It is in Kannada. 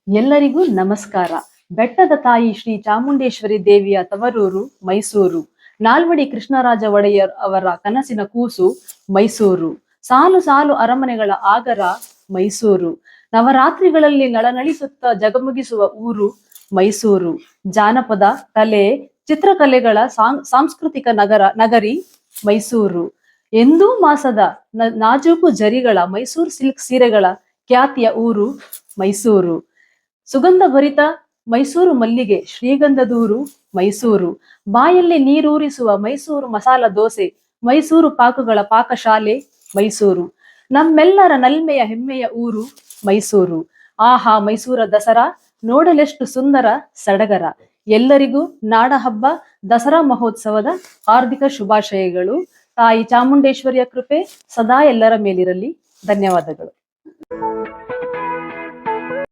ಎಲ್ಲರಿಗೂ ನಮಸ್ಕಾರ. ಬೆಟ್ಟದ ತಾಯಿ ಶ್ರೀ ಚಾಮುಂಡೇಶ್ವರಿ ದೇವಿಯ ತವರೂರು ಮೈಸೂರು. ನಾಲ್ವಡಿ ಕೃಷ್ಣರಾಜ ಒಡೆಯರ್ ಅವರ ಕನಸಿನ ಕೂಸು ಮೈಸೂರು. ಸಾಲು ಸಾಲು ಅರಮನೆಗಳ ಆಗರ ಮೈಸೂರು. ನವರಾತ್ರಿಗಳಲ್ಲಿ ನಳನಳಿಸುತ್ತ ಜಗಮಗಿಸುವ ಊರು ಮೈಸೂರು. ಜಾನಪದ ಕಲೆ, ಚಿತ್ರಕಲೆಗಳ ಸಾಂಸ್ಕೃತಿಕ ನಗರಿ ಮೈಸೂರು. ಎಂದೂ ಮಾಸದ ನಾಜೂಕು ಜರಿಗಳ ಮೈಸೂರು ಸಿಲ್ಕ್ ಸೀರೆಗಳ ಖ್ಯಾತಿಯ ಊರು ಮೈಸೂರು. ಸುಗಂಧ ಭರಿತ ಮೈಸೂರು ಮಲ್ಲಿಗೆ, ಶ್ರೀಗಂಧದೂರು ಮೈಸೂರು. ಬಾಯಲ್ಲಿ ನೀರೂರಿಸುವ ಮೈಸೂರು ಮಸಾಲ ದೋಸೆ, ಮೈಸೂರು ಪಾಕಗಳ ಪಾಕಶಾಲೆ ಮೈಸೂರು. ನಮ್ಮೆಲ್ಲರ ನಲ್ಮೆಯ ಹೆಮ್ಮೆಯ ಊರು ಮೈಸೂರು. ಆಹಾ ಮೈಸೂರ ದಸರಾ, ನೋಡಲೆಷ್ಟು ಸುಂದರ ಸಡಗರ. ಎಲ್ಲರಿಗೂ ನಾಡ ಹಬ್ಬ ದಸರಾ ಮಹೋತ್ಸವದ ಹಾರ್ದಿಕ ಶುಭಾಶಯಗಳು. ತಾಯಿ ಚಾಮುಂಡೇಶ್ವರಿಯ ಕೃಪೆ ಸದಾ ಎಲ್ಲರ ಮೇಲಿರಲಿ. ಧನ್ಯವಾದಗಳು.